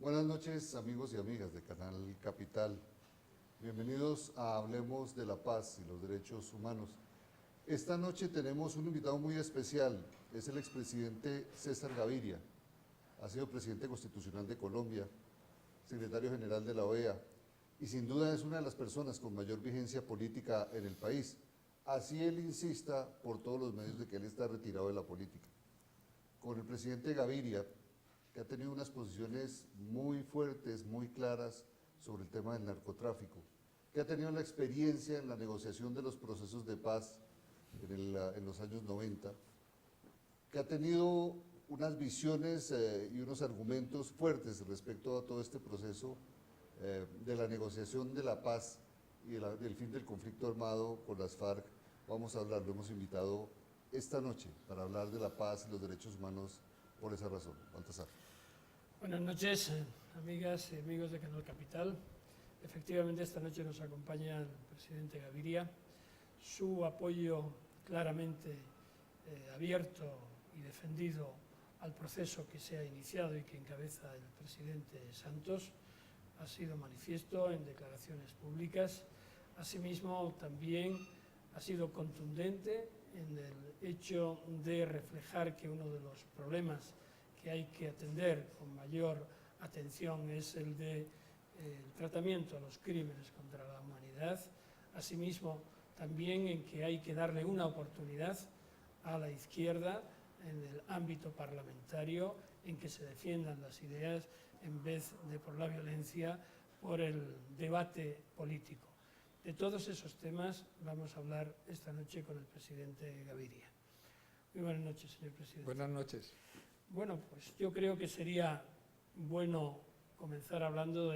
Buenas noches, amigos y amigas de Canal Capital. Bienvenidos a Hablemos de la Paz y los Derechos Humanos. Esta noche tenemos un invitado muy especial, es el expresidente César Gaviria. Ha sido presidente constitucional de Colombia, secretario general de la OEA y sin duda es una de las personas con mayor vigencia política en el país. Así él insista por todos los medios de que él está retirado de la política. Con el presidente Gaviria, que ha tenido unas posiciones muy fuertes, muy claras sobre el tema del narcotráfico, que ha tenido la experiencia en la negociación de los procesos de paz en los años 90, que ha tenido unas visiones y unos argumentos fuertes respecto a todo este proceso de la negociación de la paz y del fin del conflicto armado con las FARC. Vamos a hablar, lo hemos invitado esta noche para hablar de la paz y los derechos humanos por esa razón. Baltasar. Buenas noches, amigas y amigos de Canal Capital. Efectivamente, esta noche nos acompaña el presidente Gaviria. Su apoyo claramente abierto y defendido al proceso que se ha iniciado y que encabeza el presidente Santos ha sido manifiesto en declaraciones públicas. Asimismo, también ha sido contundente en el hecho de reflejar que uno de los problemas que hay que atender con mayor atención es el del tratamiento a los crímenes contra la humanidad. Asimismo, también en que hay que darle una oportunidad a la izquierda en el ámbito parlamentario, en que se defiendan las ideas en vez de por la violencia, por el debate político. De todos esos temas vamos a hablar esta noche con el presidente Gaviria. Muy buenas noches, señor presidente. Buenas noches. Bueno, pues yo creo que sería bueno comenzar hablando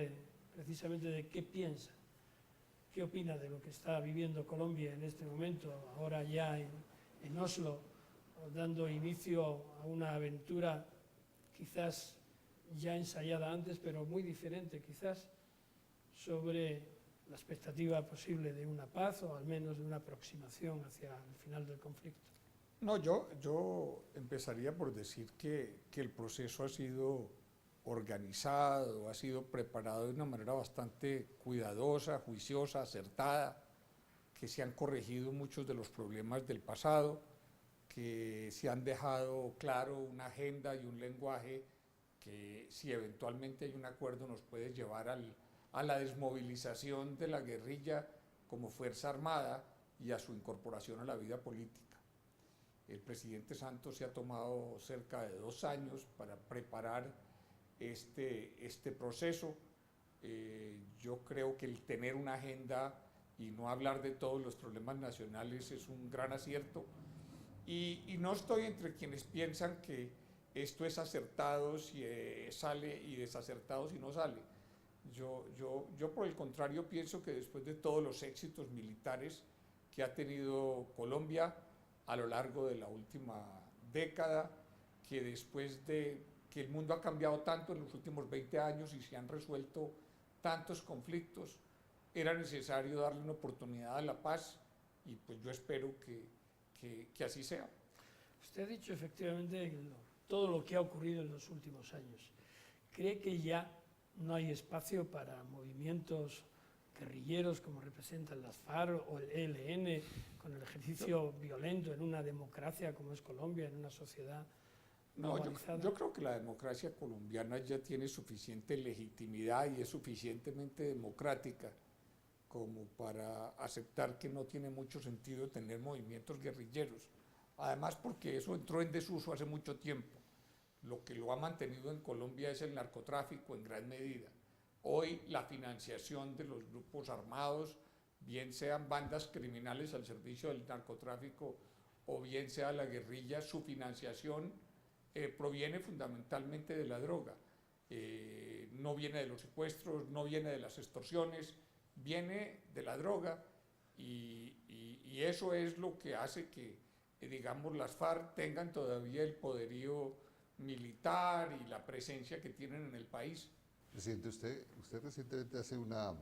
precisamente de qué piensa, qué opina de lo que está viviendo Colombia en este momento, ahora ya en Oslo, dando inicio a una aventura quizás ya ensayada antes, pero muy diferente quizás, sobre la expectativa posible de una paz o al menos de una aproximación hacia el final del conflicto. No, yo empezaría por decir que el proceso ha sido organizado, ha sido preparado de una manera bastante cuidadosa, juiciosa, acertada, que se han corregido muchos de los problemas del pasado, que se han dejado claro una agenda y un lenguaje que, si eventualmente hay un acuerdo, nos puede llevar a la desmovilización de la guerrilla como fuerza armada y a su incorporación a la vida política. El presidente Santos se ha tomado cerca de 2 años para preparar este proceso. Yo creo que el tener una agenda y no hablar de todos los problemas nacionales es un gran acierto. Y no estoy entre quienes piensan que esto es acertado si sale y desacertado si no sale. Yo por el contrario pienso que después de todos los éxitos militares que ha tenido Colombia a lo largo de la última década, que después de que el mundo ha cambiado tanto en los últimos 20 años y se han resuelto tantos conflictos, era necesario darle una oportunidad a la paz y pues yo espero que así sea. Usted ha dicho efectivamente todo lo que ha ocurrido en los últimos años. ¿Cree que ya no hay espacio para movimientos guerrilleros como representan las FARC o el ELN, con el ejercicio violento en una democracia como es Colombia, en una sociedad globalizada? Yo creo que la democracia colombiana ya tiene suficiente legitimidad y es suficientemente democrática como para aceptar que no tiene mucho sentido tener movimientos guerrilleros. Además, porque eso entró en desuso hace mucho tiempo. Lo que lo ha mantenido en Colombia es el narcotráfico en gran medida. Hoy la financiación de los grupos armados, bien sean bandas criminales al servicio del narcotráfico o bien sea la guerrilla, su financiación proviene fundamentalmente de la droga. No viene de los secuestros, no viene de las extorsiones, viene de la droga y eso es lo que hace que, digamos, las FARC tengan todavía el poderío militar y la presencia que tienen en el país. Presidente, usted recientemente hace una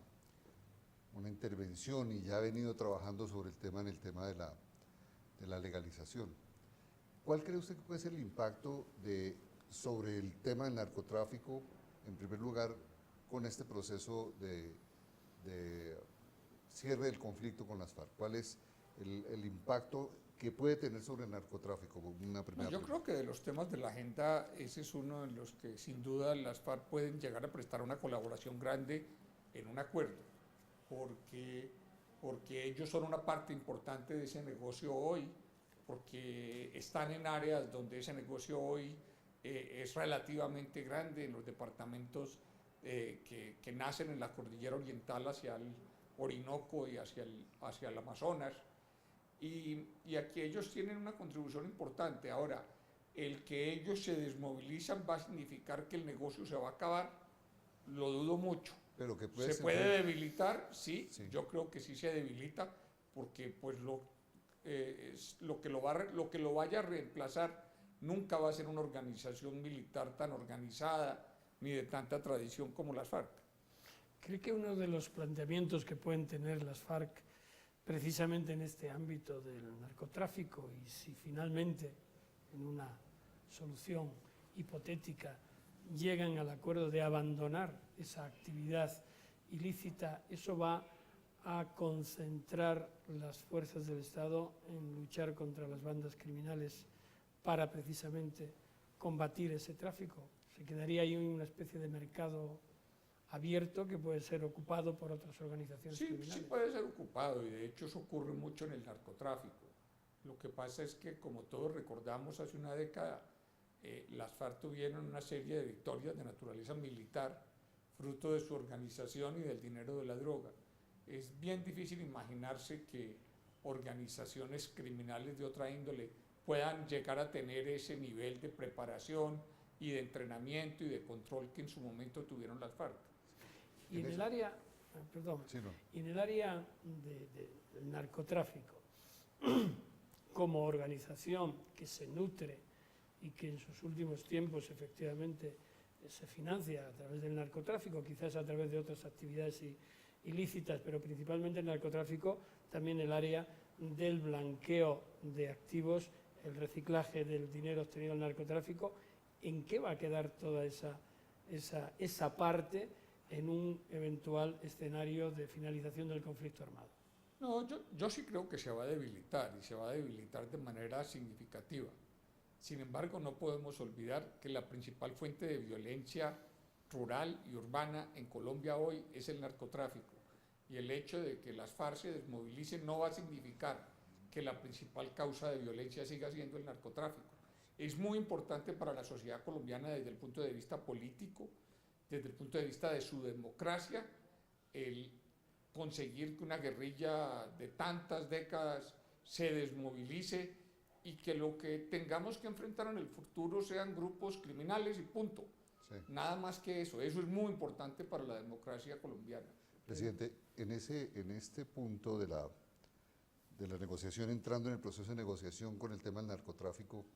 intervención y ya ha venido trabajando sobre el tema de la legalización. ¿Cuál cree usted que puede ser el impacto sobre el tema del narcotráfico en primer lugar, con este proceso de cierre del conflicto con las FARC? ¿Cuál es el impacto que puede tener sobre el narcotráfico? Una primera Yo creo que de los temas de la agenda, ese es uno en los que sin duda las FARC pueden llegar a prestar una colaboración grande en un acuerdo, porque ellos son una parte importante de ese negocio hoy, porque están en áreas donde ese negocio hoy es relativamente grande, en los departamentos que nacen en la cordillera oriental hacia el Orinoco y hacia el Amazonas, y aquí ellos tienen una contribución importante. Ahora, el que ellos se desmovilizan va a significar que el negocio se va a acabar, lo dudo mucho. Pero que puede ¿Se puede debilitar? Sí, sí, yo creo que sí se debilita, porque pues lo que lo vaya a reemplazar nunca va a ser una organización militar tan organizada ni de tanta tradición como las FARC. ¿Cree que uno de los planteamientos que pueden tener las FARC precisamente en este ámbito del narcotráfico, y si finalmente en una solución hipotética llegan al acuerdo de abandonar esa actividad ilícita, eso va a concentrar las fuerzas del Estado en luchar contra las bandas criminales para precisamente combatir ese tráfico? ¿Se quedaría ahí una especie de mercado abierto que puede ser ocupado por otras organizaciones criminales? Sí puede ser ocupado, y de hecho eso ocurre mucho en el narcotráfico. Lo que pasa es que, como todos recordamos, hace una década las FARC tuvieron una serie de victorias de naturaleza militar, fruto de su organización y del dinero de la droga. Es bien difícil imaginarse que organizaciones criminales de otra índole puedan llegar a tener ese nivel de preparación y de entrenamiento y de control que en su momento tuvieron las FARC. Y en el área, y en el área del narcotráfico, como organización que se nutre y que en sus últimos tiempos efectivamente se financia a través del narcotráfico, quizás a través de otras actividades ilícitas, pero principalmente el narcotráfico, también el área del blanqueo de activos, el reciclaje del dinero obtenido del narcotráfico. ¿En qué va a quedar toda esa parte en un eventual escenario de finalización del conflicto armado? No, yo sí creo que se va a debilitar, y se va a debilitar de manera significativa. Sin embargo, no podemos olvidar que la principal fuente de violencia rural y urbana en Colombia hoy es el narcotráfico, y el hecho de que las FARC se desmovilicen no va a significar que la principal causa de violencia siga siendo el narcotráfico. Es muy importante para la sociedad colombiana desde el punto de vista político, desde el punto de vista de su democracia, el conseguir que una guerrilla de tantas décadas se desmovilice y que lo que tengamos que enfrentar en el futuro sean grupos criminales y punto. Sí. Nada más que eso. Eso es muy importante para la democracia colombiana. Presidente, en este punto de la negociación, entrando en el proceso de negociación con el tema del narcotráfico,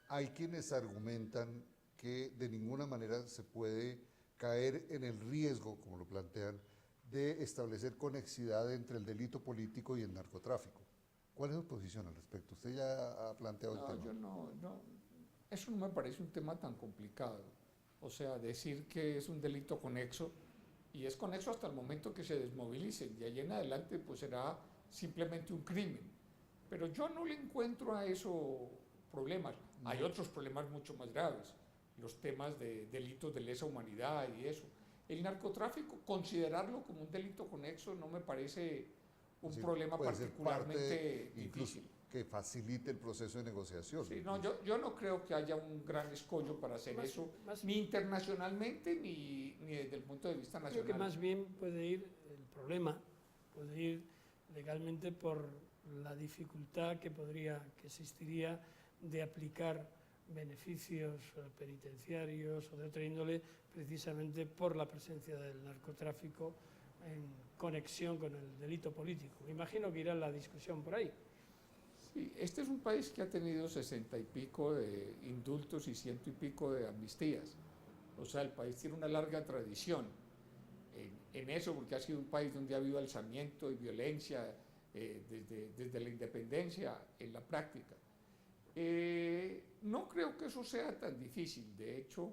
hay quienes argumentan que de ninguna manera se puede caer en el riesgo, como lo plantean, de establecer conexidad entre el delito político y el narcotráfico. ¿Cuál es su posición al respecto? Usted ya ha planteado el tema. Eso no me parece un tema tan complicado. O sea, decir que es un delito conexo, y es conexo hasta el momento que se desmovilicen, y allí en adelante pues será simplemente un crimen. Pero yo no le encuentro a eso problemas. Hay otros problemas mucho más graves, los temas de delitos de lesa humanidad y eso. El narcotráfico, considerarlo como un delito conexo no me parece un problema particularmente difícil. Que facilite el proceso de negociación. Sí, no, yo no creo que haya un gran escollo para hacer eso, ni internacionalmente ni desde el punto de vista nacional. Creo que más bien puede ir, el problema puede ir legalmente por la dificultad que existiría de aplicar beneficios penitenciarios o de otra índole, precisamente por la presencia del narcotráfico en conexión con el delito político. Me imagino que irá la discusión por ahí. Sí, este es un país que ha tenido 60 y pico de indultos y 100 y pico de amnistías. O sea, el país tiene una larga tradición en eso, porque ha sido un país donde ha habido alzamiento y violencia desde la independencia en la práctica. No creo que eso sea tan difícil. De hecho,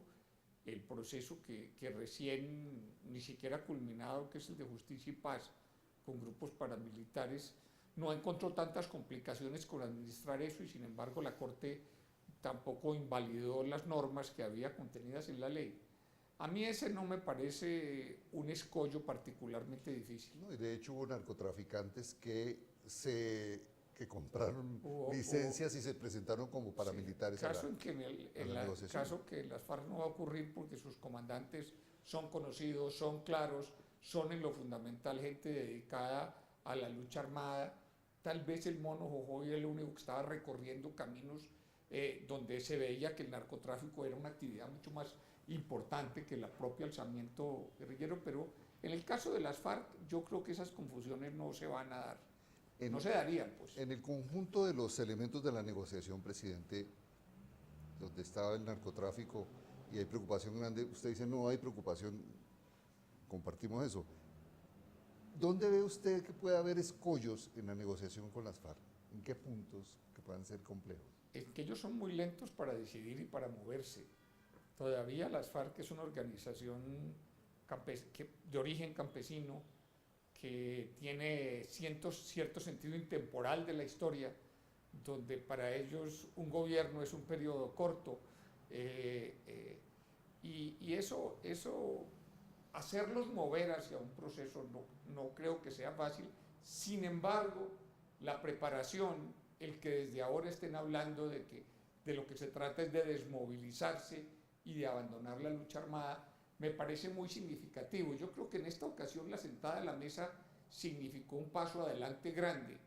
el proceso que recién ni siquiera ha culminado, que es el de Justicia y Paz, con grupos paramilitares, no encontró tantas complicaciones con administrar eso y sin embargo la Corte tampoco invalidó las normas que había contenidas en la ley. A mí ese no me parece un escollo particularmente difícil. No, y de hecho hubo narcotraficantes que compraron licencias y se presentaron como paramilitares. Sí, caso en que caso que las FARC no va a ocurrir porque sus comandantes son conocidos, son claros, son en lo fundamental gente dedicada a la lucha armada. Tal vez el Mono Jojoy era el único que estaba recorriendo caminos donde se veía que el narcotráfico era una actividad mucho más importante que el propio alzamiento guerrillero, pero en el caso de las FARC yo creo que esas confusiones no se van a dar, no se darían, pues. En el conjunto de los elementos de la negociación, presidente, donde estaba el narcotráfico y hay preocupación grande, usted dice no hay preocupación, compartimos eso. ¿Dónde ve usted que puede haber escollos en la negociación con las FARC? ¿En qué puntos que puedan ser complejos? Es que ellos son muy lentos para decidir y para moverse. Todavía las FARC es una organización de origen campesino que tiene cierto sentido intemporal de la historia, donde para ellos un gobierno es un periodo corto. Y eso, hacerlos mover hacia un proceso no creo que sea fácil. Sin embargo, la preparación, el que desde ahora estén hablando de lo que se trata es de desmovilizarse y de abandonar la lucha armada, me parece muy significativo. Yo creo que en esta ocasión la sentada a la mesa significó un paso adelante grande,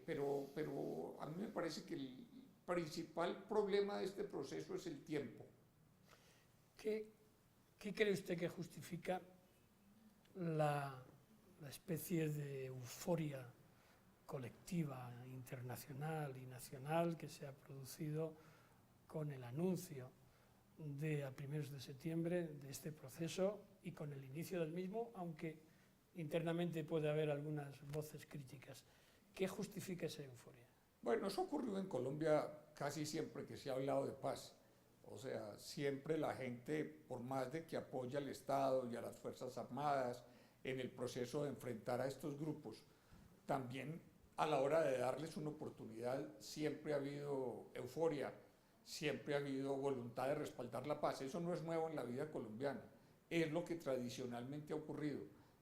pero a mí me parece que el principal problema de este proceso es el tiempo. ¿Qué cree usted que justifica la especie de euforia colectiva, internacional y nacional que se ha producido con el anuncio a primeros de septiembre de este proceso y con el inicio del mismo, aunque internamente puede haber algunas voces críticas? ¿Qué justifica esa euforia? Bueno, eso ocurrió en Colombia casi siempre que se ha hablado de paz. O sea, siempre la gente, por más de que apoya al Estado y a las Fuerzas Armadas en el proceso de enfrentar a estos grupos, también a la hora de darles una oportunidad siempre ha habido euforia, siempre ha habido voluntad de respaldar la paz. Eso no es nuevo en la vida colombiana, es lo que tradicionalmente ha ocurrido.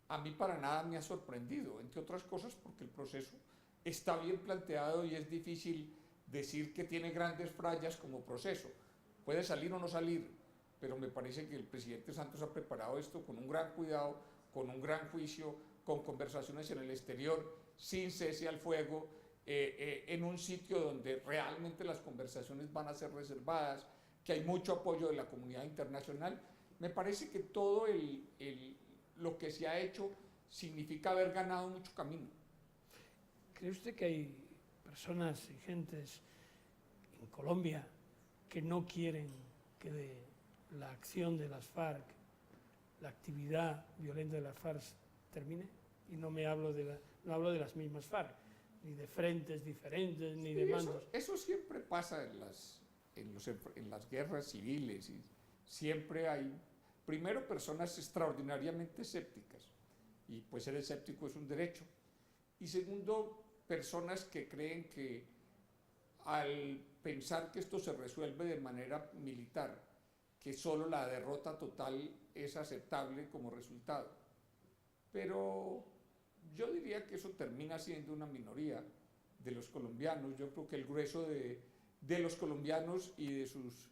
A mí para nada me ha sorprendido, entre otras cosas porque el proceso está bien planteado y es difícil decir que tiene grandes fallas como proceso. Puede salir o no salir, pero me parece que el presidente Santos ha preparado esto con un gran cuidado, con un gran juicio, con conversaciones en el exterior, sin cese al fuego, en un sitio donde realmente las conversaciones van a ser reservadas, que hay mucho apoyo de la comunidad internacional. Me parece que todo lo que se ha hecho significa haber ganado mucho camino. ¿Cree usted que hay personas y gentes en Colombia que no quieren que la acción de las FARC, la actividad violenta de las FARC termine? Y no hablo de las mismas FARC, ni de frentes diferentes, ni de mandos. Eso siempre pasa en las guerras civiles. Y siempre hay, primero, personas extraordinariamente escépticas, y pues ser escéptico es un derecho. Y segundo, personas que creen que al pensar que esto se resuelve de manera militar, que solo la derrota total es aceptable como resultado. Pero yo diría que eso termina siendo una minoría de los colombianos. Yo creo que el grueso de los colombianos y de sus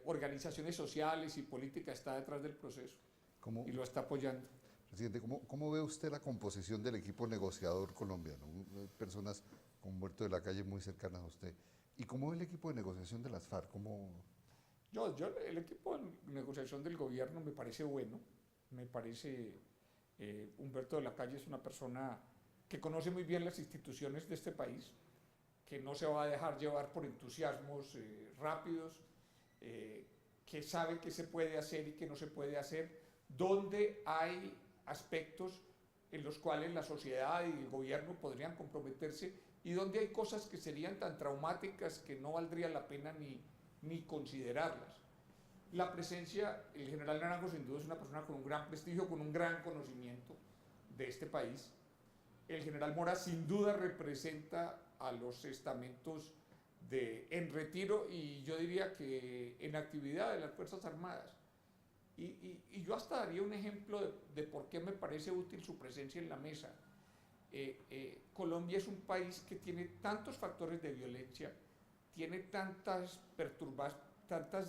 organizaciones sociales y políticas está detrás del proceso y lo está apoyando. Presidente, ¿cómo ve usted la composición del equipo negociador colombiano? Personas con muerto de la calle muy cercanas a usted. ¿Y cómo ve el equipo de negociación de las FARC? El equipo de negociación del gobierno me parece bueno. Me parece, Humberto de la Calle es una persona que conoce muy bien las instituciones de este país, que no se va a dejar llevar por entusiasmos rápidos, que sabe qué se puede hacer y qué no se puede hacer, donde hay aspectos en los cuales la sociedad y el gobierno podrían comprometerse y donde hay cosas que serían tan traumáticas que no valdría la pena ni considerarlas. la presencia, el general Naranjo sin duda es una persona con un gran prestigio, con un gran conocimiento de este país. El general Mora sin duda representa a los estamentos en retiro y yo diría que en actividad de las Fuerzas Armadas. Y yo hasta daría un ejemplo de por qué me parece útil su presencia en la mesa. Colombia es un país que tiene tantos factores de violencia, tiene tantas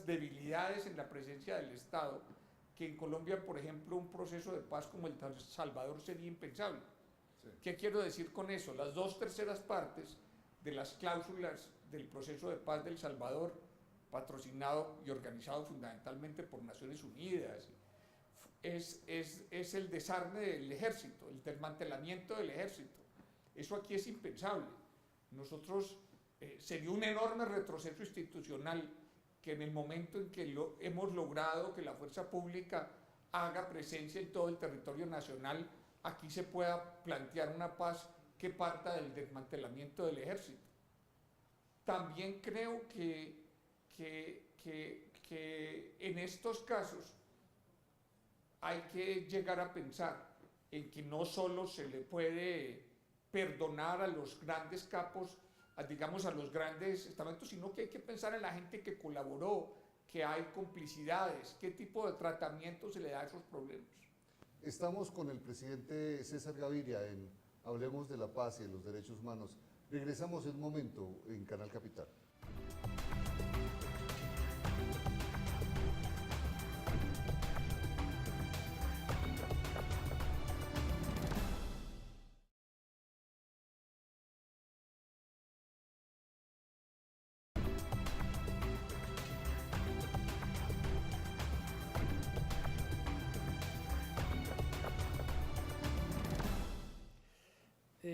debilidades en la presencia del Estado, que en Colombia, por ejemplo, un proceso de paz como el de Salvador sería impensable. Sí. ¿Qué quiero decir con eso? Las 2/3 partes de las cláusulas del proceso de paz del Salvador, patrocinado y organizado fundamentalmente por Naciones Unidas, es el desarme del ejército, el desmantelamiento del ejército. Eso aquí es impensable. Nosotros, sería un enorme retroceso institucional que en el momento en que hemos logrado que la fuerza pública haga presencia en todo el territorio nacional, aquí se pueda plantear una paz que parta del desmantelamiento del ejército. También creo que en estos casos hay que llegar a pensar en que no solo se le puede perdonar a los grandes capos, digamos a los grandes estamentos, sino que hay que pensar en la gente que colaboró, que hay complicidades, qué tipo de tratamiento se le da a esos problemas. Estamos con el presidente César Gaviria en Hablemos de la Paz y de los Derechos Humanos. Regresamos en un momento en Canal Capital.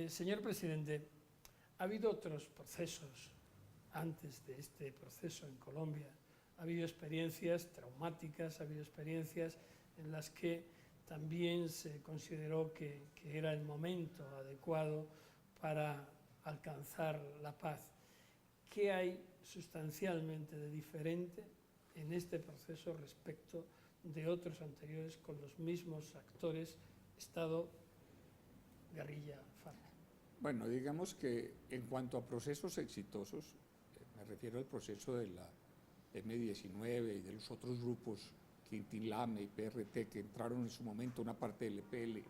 Señor presidente, ha habido otros procesos antes de este proceso en Colombia. Ha habido experiencias traumáticas, ha habido experiencias en las que también se consideró que era el momento adecuado para alcanzar la paz. ¿Qué hay sustancialmente de diferente en este proceso respecto de otros anteriores con los mismos actores, Estado, guerrilla, FARC? Bueno, digamos que en cuanto a procesos exitosos, me refiero al proceso de la M-19 y de los otros grupos, Quintín Lame y PRT, que entraron en su momento una parte del EPL,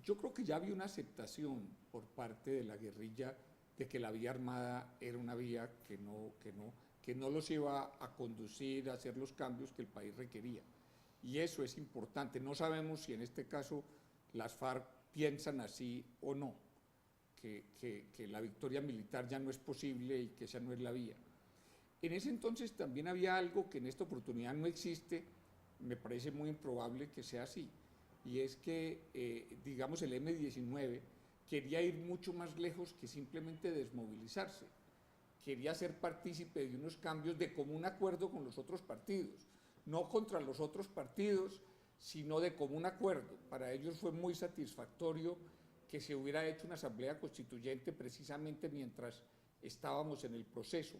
yo creo que ya había una aceptación por parte de la guerrilla de que la vía armada era una vía que no los iba a conducir a hacer los cambios que el país requería. Y eso es importante. No sabemos si en este caso las FARC piensan así o no, que la victoria militar ya no es posible y que esa no es la vía. En ese entonces también había algo que en esta oportunidad no existe, me parece muy improbable que sea así, y es que, digamos, el M-19 quería ir mucho más lejos que simplemente desmovilizarse, quería ser partícipe de unos cambios de común acuerdo con los otros partidos, no contra los otros partidos, sino de común acuerdo. Para ellos fue muy satisfactorio que se hubiera hecho una asamblea constituyente precisamente mientras estábamos en el proceso.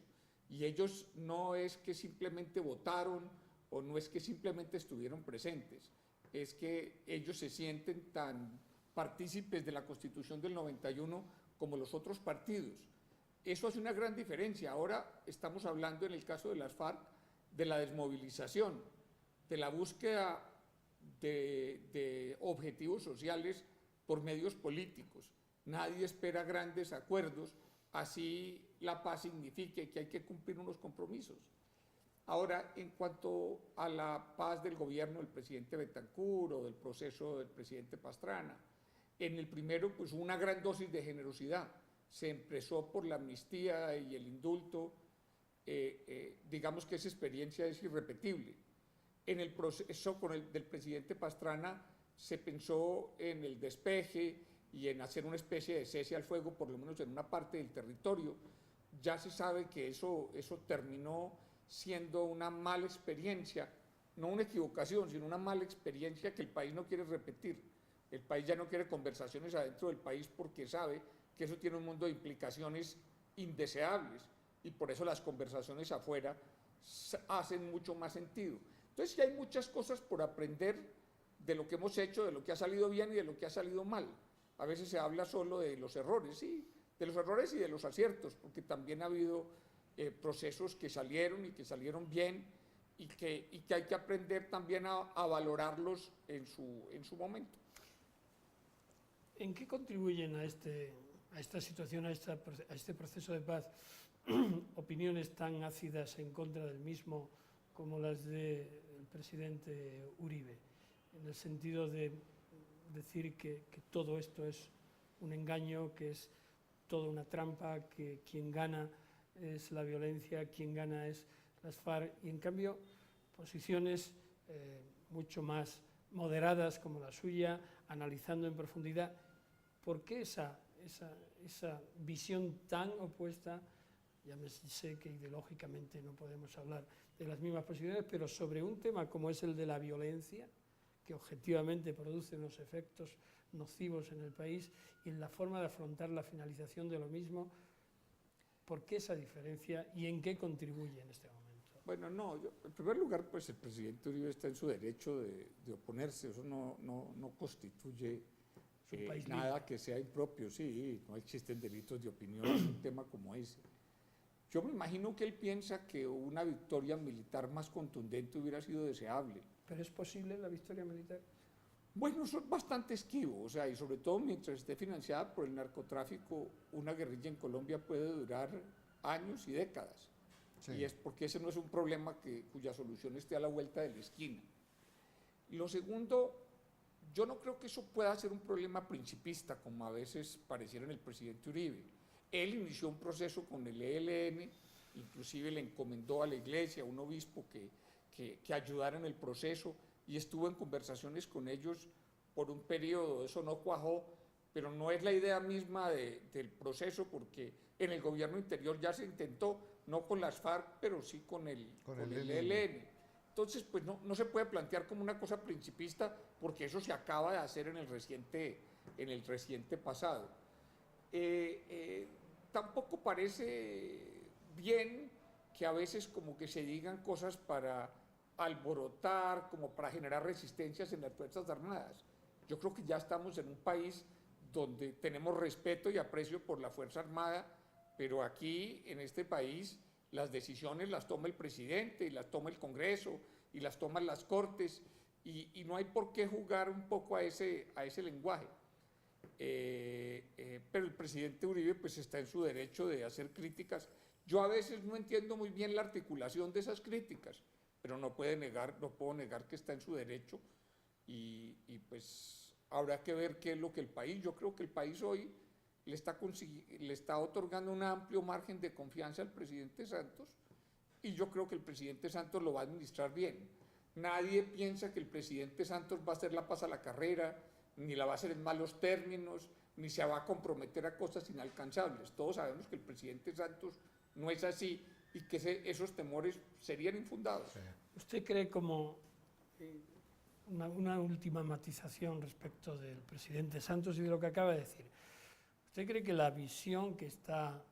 Y ellos no es que simplemente votaron o no es que simplemente estuvieron presentes, es que ellos se sienten tan partícipes de la Constitución del 91 como los otros partidos. Eso hace una gran diferencia. Ahora estamos hablando en el caso de las FARC de la desmovilización, de la búsqueda de objetivos sociales por medios políticos. Nadie espera grandes acuerdos, así la paz signifique que hay que cumplir unos compromisos. Ahora, en cuanto a la paz del gobierno del presidente Betancur o del proceso del presidente Pastrana, en el primero pues una gran dosis de generosidad. Se empezó por la amnistía y el indulto, digamos que esa experiencia es irrepetible. En el proceso del presidente Pastrana se pensó en el despeje y en hacer una especie de cese al fuego, por lo menos en una parte del territorio. Ya se sabe que eso terminó siendo una mala experiencia, no una equivocación, sino una mala experiencia que el país no quiere repetir. El país ya no quiere conversaciones adentro del país porque sabe que eso tiene un mundo de implicaciones indeseables y por eso las conversaciones afuera hacen mucho más sentido. Entonces sí hay muchas cosas por aprender de lo que hemos hecho, de lo que ha salido bien y de lo que ha salido mal. A veces se habla solo de los errores, sí, de los errores y de los aciertos, porque también ha habido procesos que salieron y que salieron bien y que hay que aprender también a valorarlos en su momento. ¿En qué contribuyen a esta situación, a este proceso de paz, opiniones tan ácidas en contra del mismo como las del presidente Uribe? En el sentido de decir que todo esto es un engaño, que es toda una trampa, que quien gana es la violencia, quien gana es las FARC, y en cambio posiciones mucho más moderadas como la suya, analizando en profundidad. ¿Por qué esa visión tan opuesta? Ya sé que ideológicamente no podemos hablar de las mismas posibilidades, pero sobre un tema como es el de la violencia, que objetivamente produce unos efectos nocivos en el país, y en la forma de afrontar la finalización de lo mismo, ¿por qué esa diferencia y en qué contribuye en este momento? Bueno, no, en primer lugar, pues el presidente Uribe está en su derecho de oponerse, eso no constituye nada que sea impropio, sí, no existen delitos de opinión en un tema como ese. Yo me imagino que él piensa que una victoria militar más contundente hubiera sido deseable. ¿Pero es posible la victoria militar? Bueno, eso es bastante esquivo, o sea, y sobre todo mientras esté financiada por el narcotráfico, una guerrilla en Colombia puede durar años y décadas. Sí. Y es porque ese no es un problema cuya solución esté a la vuelta de la esquina. Y lo segundo, yo no creo que eso pueda ser un problema principista, como a veces pareciera en el presidente Uribe. Él inició un proceso con el ELN, inclusive le encomendó a la iglesia, a un obispo que ayudara en el proceso, y estuvo en conversaciones con ellos por un periodo. Eso no cuajó, pero no es la idea misma del proceso, porque en el gobierno interior ya se intentó, no con las FARC, pero sí con el ELN. Entonces, pues no se puede plantear como una cosa principista, porque eso se acaba de hacer en el reciente pasado. Tampoco parece bien que a veces como que se digan cosas para alborotar, como para generar resistencias en las Fuerzas Armadas. Yo creo que ya estamos en un país donde tenemos respeto y aprecio por la Fuerza Armada, pero aquí en este país las decisiones las toma el presidente y las toma el Congreso y las toman las Cortes, y no hay por qué jugar un poco a ese lenguaje. Pero el presidente Uribe pues está en su derecho de hacer críticas. Yo a veces no entiendo muy bien la articulación de esas críticas, pero no puedo negar que está en su derecho, y pues habrá que ver qué es lo que el país, yo creo que el país hoy le está otorgando un amplio margen de confianza al presidente Santos, y yo creo que el presidente Santos lo va a administrar bien. Nadie piensa que el presidente Santos va a hacer la paz a la carrera, ni la va a hacer en malos términos, ni se va a comprometer a cosas inalcanzables. Todos sabemos que el presidente Santos no es así, y que esos temores serían infundados. ¿Usted cree, como una última matización respecto del presidente Santos y de lo que acaba de decir, ¿usted cree que la visión que está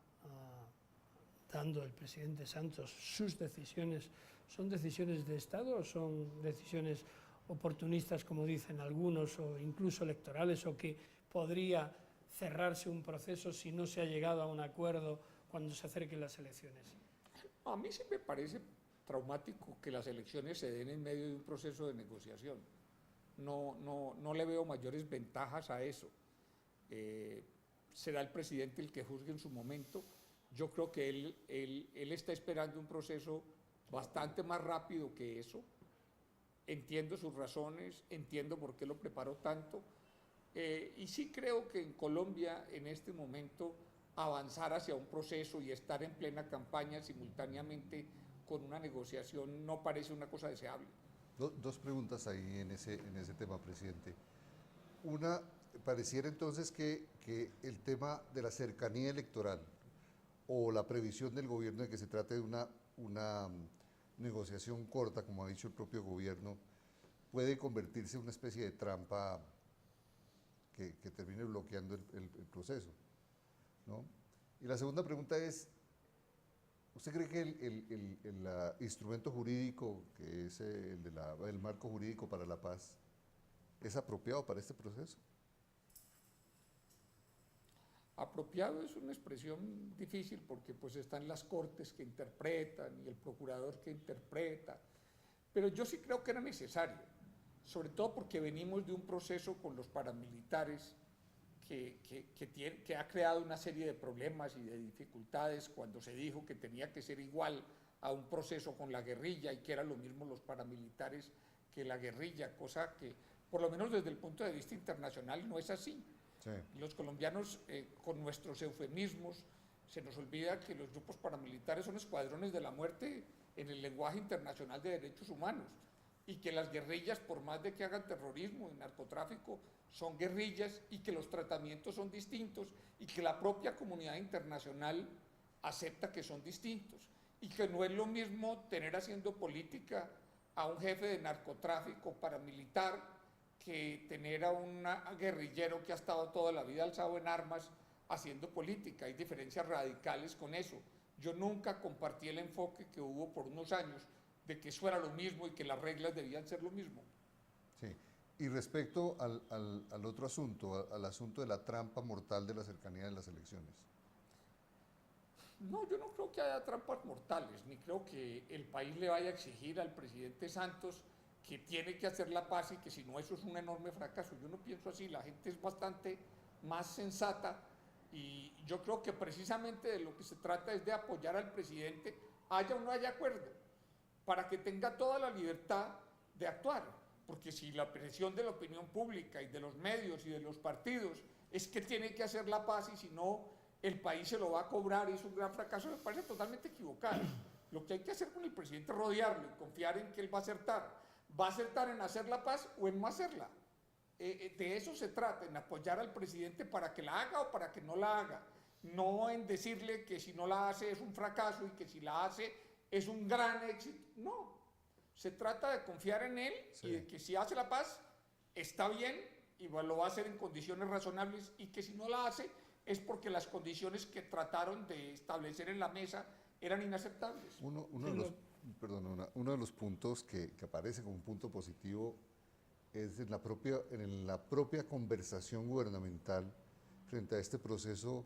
dando el presidente Santos, sus decisiones, son decisiones de Estado o son decisiones oportunistas, como dicen algunos, o incluso electorales, o que podría cerrarse un proceso si no se ha llegado a un acuerdo cuando se acerquen las elecciones? A mí sí me parece traumático que las elecciones se den en medio de un proceso de negociación. No le veo mayores ventajas a eso. Será el presidente el que juzgue en su momento. Yo creo que él está esperando un proceso bastante más rápido que eso. Entiendo sus razones, entiendo por qué lo preparó tanto, y sí creo que en Colombia en este momento avanzar hacia un proceso y estar en plena campaña simultáneamente con una negociación no parece una cosa deseable. Dos preguntas ahí en ese tema, presidente. Una, pareciera entonces que el tema de la cercanía electoral o la previsión del gobierno de que se trate de una negociación corta, como ha dicho el propio gobierno, puede convertirse en una especie de trampa que termine bloqueando el proceso, ¿no? Y la segunda pregunta es, ¿Usted cree que el instrumento jurídico, que es el marco jurídico para la paz, es apropiado para este proceso? Apropiado es una expresión difícil porque pues están las cortes que interpretan y el procurador que interpreta, pero yo sí creo que era necesario, sobre todo porque venimos de un proceso con los paramilitares que ha creado una serie de problemas y de dificultades cuando se dijo que tenía que ser igual a un proceso con la guerrilla y que eran lo mismo los paramilitares que la guerrilla, cosa que por lo menos desde el punto de vista internacional no es así. Sí. Los colombianos, con nuestros eufemismos, se nos olvida que los grupos paramilitares son escuadrones de la muerte en el lenguaje internacional de derechos humanos y que las guerrillas, por más de que hagan terrorismo y narcotráfico, son guerrillas y que los tratamientos son distintos y que la propia comunidad internacional acepta que son distintos y que no es lo mismo tener haciendo política a un jefe de narcotráfico paramilitar que tener a un guerrillero que ha estado toda la vida alzado en armas haciendo política. Hay diferencias radicales con eso. Yo nunca compartí el enfoque que hubo por unos años de que eso era lo mismo y que las reglas debían ser lo mismo. Sí. Y respecto al otro asunto, al asunto de la trampa mortal de la cercanía de las elecciones. No, yo no creo que haya trampas mortales, ni creo que el país le vaya a exigir al presidente Santos que tiene que hacer la paz y que si no eso es un enorme fracaso. Yo no pienso así, la gente es bastante más sensata y yo creo que precisamente de lo que se trata es de apoyar al presidente, haya o no haya acuerdo, para que tenga toda la libertad de actuar, porque si la presión de la opinión pública y de los medios y de los partidos es que tiene que hacer la paz y si no el país se lo va a cobrar y es un gran fracaso, me parece totalmente equivocado. Lo que hay que hacer con el presidente es rodearlo y confiar en que él va a acertar. ¿Va a acertar en hacer la paz o en no hacerla? De eso se trata, en apoyar al presidente para que la haga o para que no la haga. No en decirle que si no la hace es un fracaso y que si la hace es un gran éxito. No, se trata de confiar en él y de que si hace la paz está bien y lo va a hacer en condiciones razonables y que si no la hace es porque las condiciones que trataron de establecer en la mesa eran inaceptables. Uno de los puntos que aparece como un punto positivo es en la propia conversación gubernamental frente a este proceso.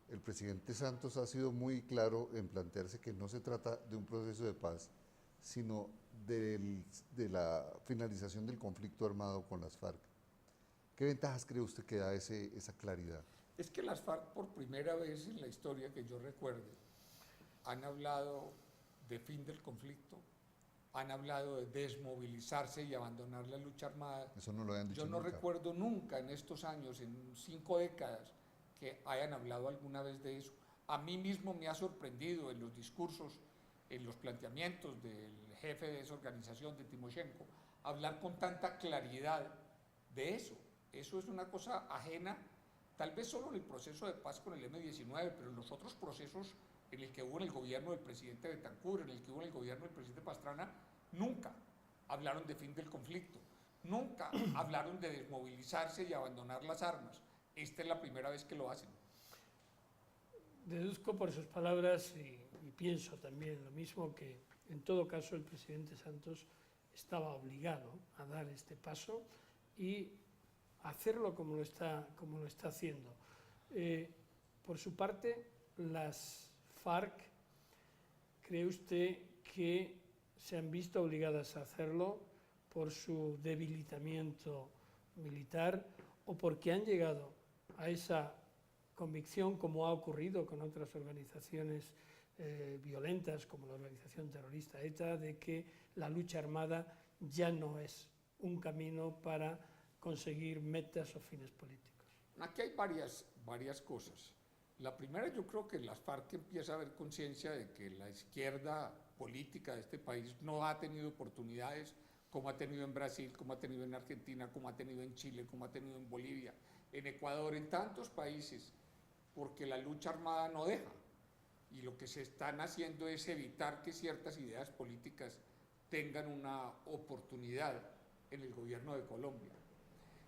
El presidente Santos ha sido muy claro en plantearse que no se trata de un proceso de paz, sino de la finalización del conflicto armado con las FARC. ¿Qué ventajas cree usted que da esa claridad? Es que las FARC por primera vez en la historia que yo recuerde han hablado de fin del conflicto, han hablado de desmovilizarse y abandonar la lucha armada. Eso no lo habían dicho Yo no nunca. recuerdo nunca en estos años, en 5 décadas, que hayan hablado alguna vez de eso. A mí mismo me ha sorprendido en los discursos, en los planteamientos del jefe de esa organización, de Timoshenko, hablar con tanta claridad de eso. Eso es una cosa ajena, tal vez solo en el proceso de paz con el M-19, pero en los otros procesos en el que hubo en el gobierno del presidente Betancur, en el que hubo en el gobierno del presidente Pastrana, nunca hablaron de fin del conflicto, nunca hablaron de desmovilizarse y abandonar las armas. Esta es la primera vez que lo hacen. Deduzco por sus palabras y pienso también lo mismo, que en todo caso el presidente Santos estaba obligado a dar este paso y hacerlo como lo está haciendo. Por su parte, las FARC, ¿cree usted que se han visto obligadas a hacerlo por su debilitamiento militar o porque han llegado a esa convicción, como ha ocurrido con otras organizaciones violentas, como la organización terrorista ETA, de que la lucha armada ya no es un camino para conseguir metas o fines políticos? Aquí hay varias cosas. La primera, yo creo que las FARC empieza a haber conciencia de que la izquierda política de este país no ha tenido oportunidades como ha tenido en Brasil, como ha tenido en Argentina, como ha tenido en Chile, como ha tenido en Bolivia, en Ecuador, en tantos países, porque la lucha armada no deja. Y lo que se están haciendo es evitar que ciertas ideas políticas tengan una oportunidad en el gobierno de Colombia.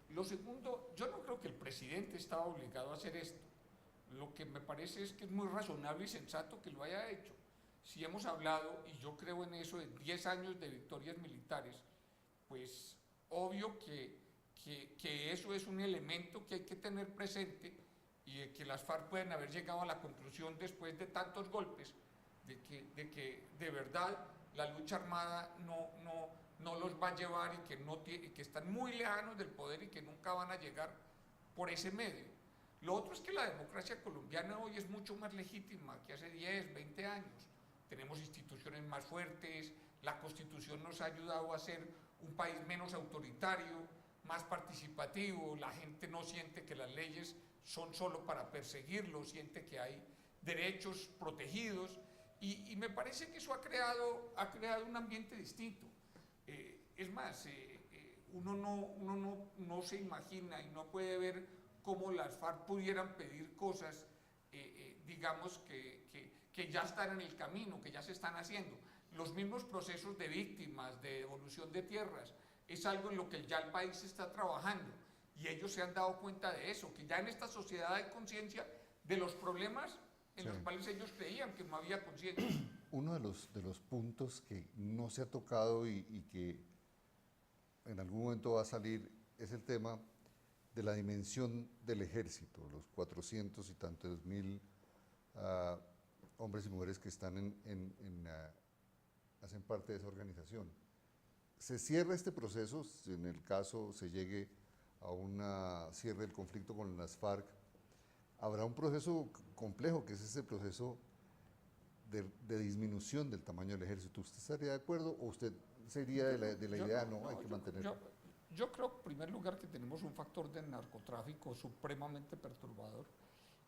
Lo segundo, yo no creo que el presidente estaba obligado a hacer esto. Lo que me parece es que es muy razonable y sensato que lo haya hecho. si hemos hablado, y yo creo en eso, de 10 años de victorias militares, pues obvio que eso es un elemento que hay que tener presente y de que las FARC pueden haber llegado a la conclusión después de tantos golpes de que de verdad la lucha armada no los va a llevar y que están muy lejanos del poder y que nunca van a llegar por ese medio. Lo otro es que la democracia colombiana hoy es mucho más legítima que hace 10, 20 años. Tenemos instituciones más fuertes, la Constitución nos ha ayudado a ser un país menos autoritario, más participativo, la gente no siente que las leyes son solo para perseguirlos, siente que hay derechos protegidos y me parece que eso ha creado un ambiente distinto. Es más, uno no se imagina y no puede ver cómo las FARC pudieran pedir cosas, digamos, que ya están en el camino, que ya se están haciendo. Los mismos procesos de víctimas, de devolución de tierras, es algo en lo que ya el país está trabajando y ellos se han dado cuenta de eso, que ya en esta sociedad hay conciencia de los problemas en los cuales ellos creían que no había conciencia. Uno de los puntos que no se ha tocado y que en algún momento va a salir es el tema de la dimensión del ejército, los 400 y tantos mil hombres y mujeres que están hacen parte de esa organización. Se cierra este proceso, si en el caso se llegue a un cierre del conflicto con las FARC, habrá un proceso complejo, que es ese proceso de disminución del tamaño del ejército. ¿Usted estaría de acuerdo o usted sería de la idea, no, hay que mantenerlo? Yo creo, en primer lugar, que tenemos un factor de narcotráfico supremamente perturbador.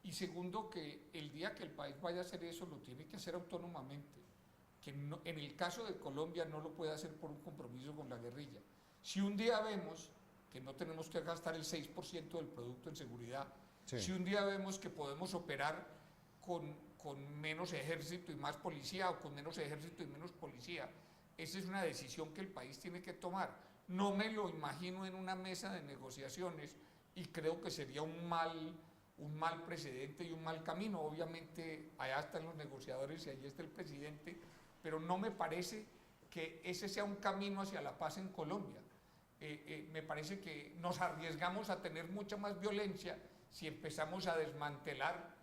Y segundo, que el día que el país vaya a hacer eso, lo tiene que hacer autónomamente. Que no, en el caso de Colombia no lo puede hacer por un compromiso con la guerrilla. Si un día vemos que no tenemos que gastar el 6% del producto en seguridad, sí. Si un día vemos que podemos operar con menos ejército y más policía, o con menos ejército y menos policía, esa es una decisión que el país tiene que tomar. No me lo imagino en una mesa de negociaciones y creo que sería un mal precedente y un mal camino. Obviamente allá están los negociadores y allí está el presidente, pero no me parece que ese sea un camino hacia la paz en Colombia. Me parece que nos arriesgamos a tener mucha más violencia si empezamos a desmantelar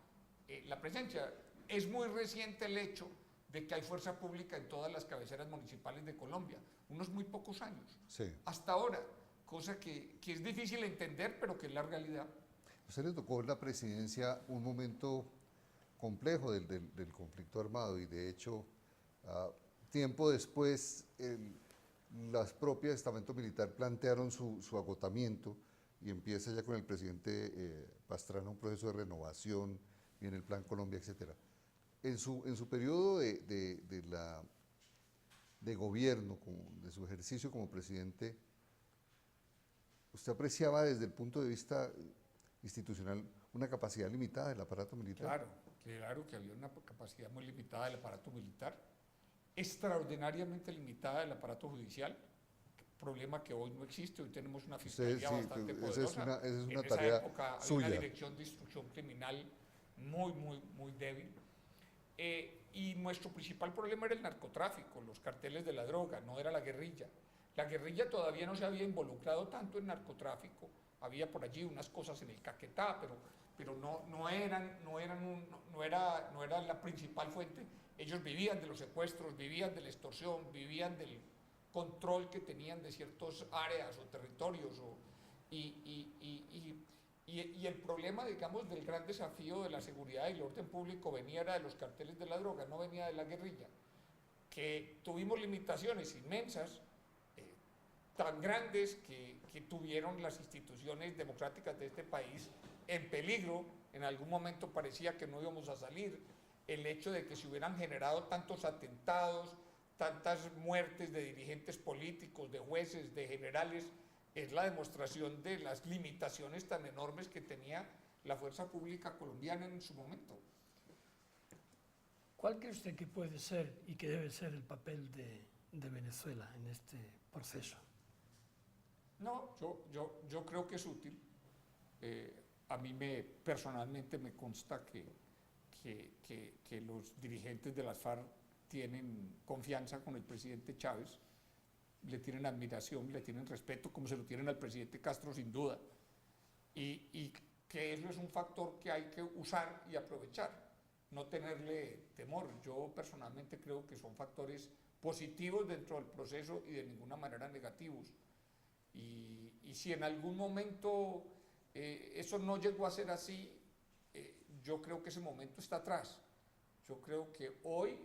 la presencia. Es muy reciente el hecho de que hay fuerza pública en todas las cabeceras municipales de Colombia, unos muy pocos años, sí. Hasta ahora, cosa que es difícil entender, pero que es la realidad. A usted le tocó en la presidencia un momento complejo del conflicto armado y de hecho, tiempo después, las propias estamento militar plantearon su agotamiento y empieza ya con el presidente Pastrana un proceso de renovación, viene el Plan Colombia, etcétera. En su periodo de gobierno, de su ejercicio como presidente, ¿usted apreciaba desde el punto de vista institucional una capacidad limitada del aparato militar? Claro que había una capacidad muy limitada del aparato militar, extraordinariamente limitada del aparato judicial, problema que hoy no existe. Hoy tenemos una fiscalía bastante poderosa. Esa es una en tarea esa época suya. Había una dirección de instrucción criminal muy débil. Y nuestro principal problema era el narcotráfico, los carteles de la droga, no era la guerrilla. La guerrilla todavía no se había involucrado tanto en narcotráfico, había por allí unas cosas en el Caquetá, pero no era la principal fuente. Ellos vivían de los secuestros, vivían de la extorsión, vivían del control que tenían de ciertas áreas o territorios. Y el problema, digamos, del gran desafío de la seguridad y el orden público venía de los carteles de la droga, no venía de la guerrilla, que tuvimos limitaciones inmensas, tan grandes que tuvieron las instituciones democráticas de este país en peligro. En algún momento parecía que no íbamos a salir. El hecho de que se hubieran generado tantos atentados, tantas muertes de dirigentes políticos, de jueces, de generales, es la demostración de las limitaciones tan enormes que tenía la fuerza pública colombiana en su momento. ¿Cuál cree usted que puede ser y que debe ser el papel de Venezuela en este proceso? No, yo creo que es útil. A mí personalmente me consta que los dirigentes de las FARC tienen confianza con el presidente Chávez, le tienen admiración, le tienen respeto, como se lo tienen al presidente Castro sin duda, y que eso es un factor que hay que usar y aprovechar, no tenerle temor. Yo personalmente creo que son factores positivos dentro del proceso y de ninguna manera negativos. Y si en algún momento eso no llegó a ser así, yo creo que ese momento está atrás. Yo creo que hoy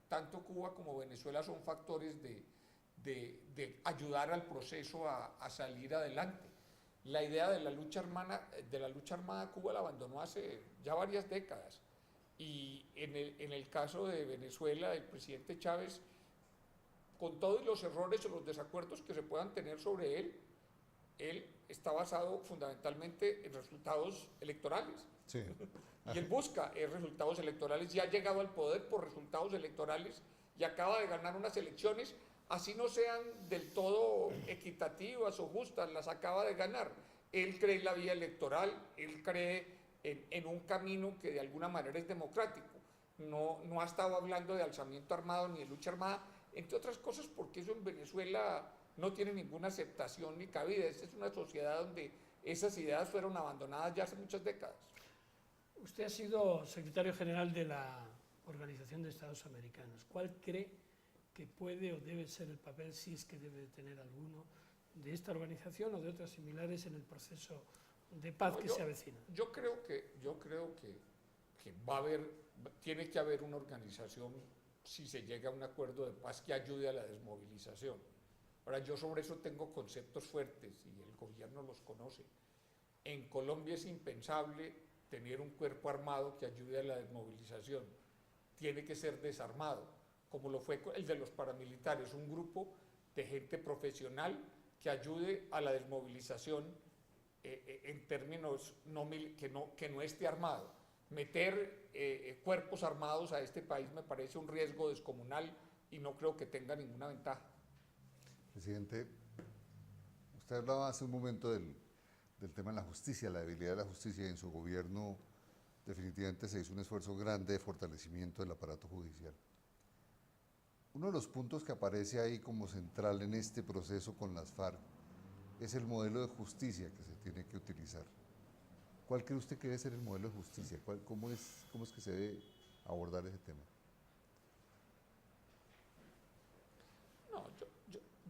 tanto Cuba como Venezuela son factores de ayudar al proceso a salir adelante. La idea de la lucha armada Cuba la abandonó hace ya varias décadas, y en el caso de Venezuela, el presidente Chávez, con todos los errores o los desacuerdos que se puedan tener sobre él está basado fundamentalmente en resultados electorales. Sí. Y él busca resultados electorales y ha llegado al poder por resultados electorales y acaba de ganar unas elecciones, así no sean del todo equitativas o justas, las acaba de ganar. Él cree en la vía electoral, él cree en un camino que de alguna manera es democrático. No ha estado hablando de alzamiento armado ni de lucha armada, entre otras cosas porque eso en Venezuela no tiene ninguna aceptación ni cabida. Esta es una sociedad donde esas ideas fueron abandonadas ya hace muchas décadas. Usted ha sido secretario general de la Organización de Estados Americanos. ¿Cuál cree que puede o debe ser el papel, si es que debe tener alguno, de esta organización o de otras similares en el proceso de paz que se avecina? Yo creo que tiene que haber una organización, si se llega a un acuerdo de paz, que ayude a la desmovilización. Ahora, yo sobre eso tengo conceptos fuertes y el gobierno los conoce. En Colombia es impensable tener un cuerpo armado que ayude a la desmovilización. Tiene que ser desarmado, como lo fue el de los paramilitares, un grupo de gente profesional que ayude a la desmovilización en términos que no esté armado. Meter cuerpos armados a este país me parece un riesgo descomunal y no creo que tenga ninguna ventaja. Presidente, usted hablaba hace un momento del tema de la justicia, la debilidad de la justicia, y en su gobierno definitivamente se hizo un esfuerzo grande de fortalecimiento del aparato judicial. Uno de los puntos que aparece ahí como central en este proceso con las FARC es el modelo de justicia que se tiene que utilizar. ¿Cuál cree usted que debe ser el modelo de justicia? ¿Cómo es que se debe abordar ese tema? No,